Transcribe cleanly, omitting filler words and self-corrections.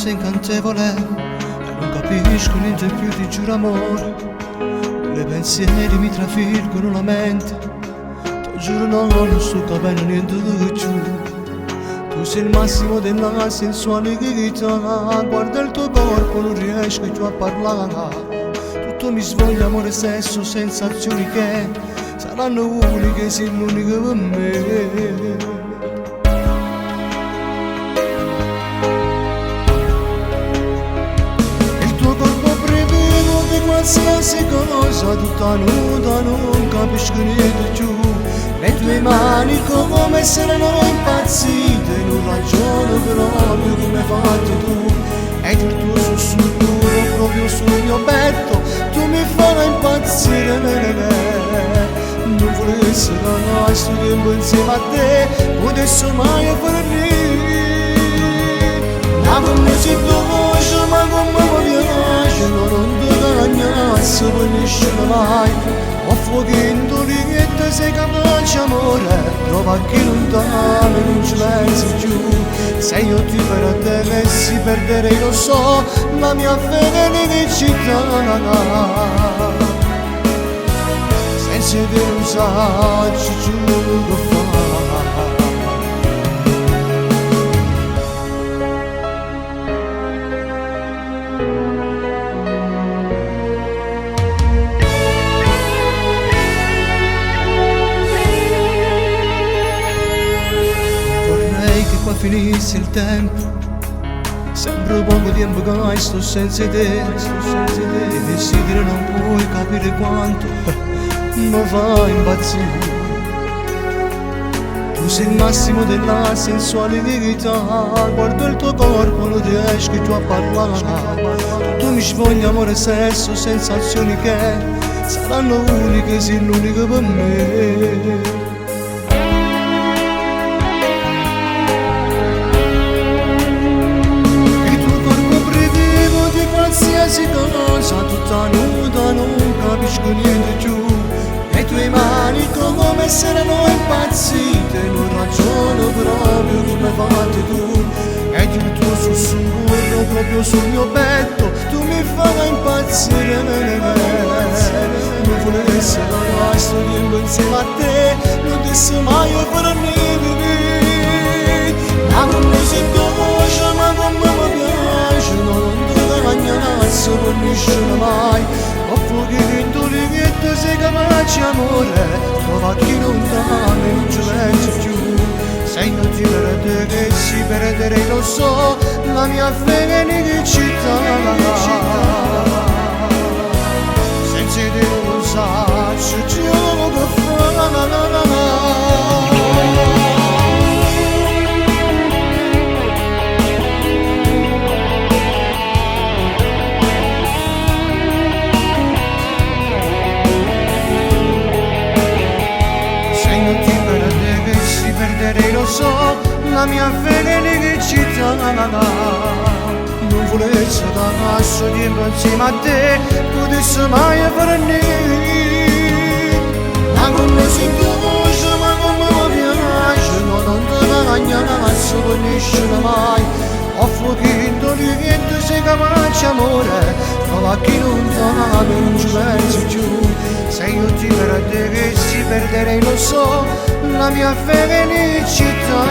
sei incantevole e non capisco niente più, ti giuro amore. Le pensieri mi trafiggono la mente, ti giuro no, non sto capendo niente di giù. Tu sei il massimo della sensualità, guarda il tuo corpo, non riesco più a parlare. Tutto mi svoglia, amore, sesso, sensazioni che saranno uniche, sei l'unica per me. Qualsiasi cosa, tutta nuda, non capisco niente più. Le tue mani come se erano impazzite, non ragiono proprio come hai fatto tu. Ed il tuo sussurro proprio sul mio petto, tu mi fai impazzire, non volessi da questo tempo insieme a te, potessi mai avvenire. Ma come si conosce, ma come mi piace, non ti cagnasse, finisce mai. Ho fuochi in doliette, sei capace amore, trova chi non t'ama e non ci pensi più. Se io ti perdessi, perderei, lo so, la mia felicità. Senza di non saggio, giuro che fa. Finisse il tempo, sembra poco tempo che sto senza te, di desidero non puoi capire quanto mi fa impazzire. Tu sei il massimo della sensualità, guardo il tuo corpo, non riesco più a parlare. Tu mi svoglia, amore, sesso, sensazioni che saranno uniche, sei l'unica per me. Qualsiasi cosa, tutta nuda, non capisco niente più. Le tue mani come se erano impazzite, non ragiono proprio come hai fatto tu. Ed il tuo sussurro proprio sul mio petto, tu mi fai impazzire. Non volessi da questo tempo insieme a te, non dessi mai avvenire. Ma come si conosce, ma come mi piace, non cagnasse, finisce mai. Ho fuochi in doliette, sei capace amore, trova chi non t'ama e non ci pensi più. Se non ti perde che si perderei, lo so, la mia felicità. Senza di non saggio, giuro che fa. Lo so, la mia felicità. Non volessi da questo tempo insieme a te, potessi mai avvenire. Ma come si conosce, ma come mi piace, non ti cagnasse, finisce mai. Ho fuochi in doliette, sei capace amore, trova chi non t'ama e non ci pensi più. Se io ti perdessi, perderei, lo so, la mia felicità.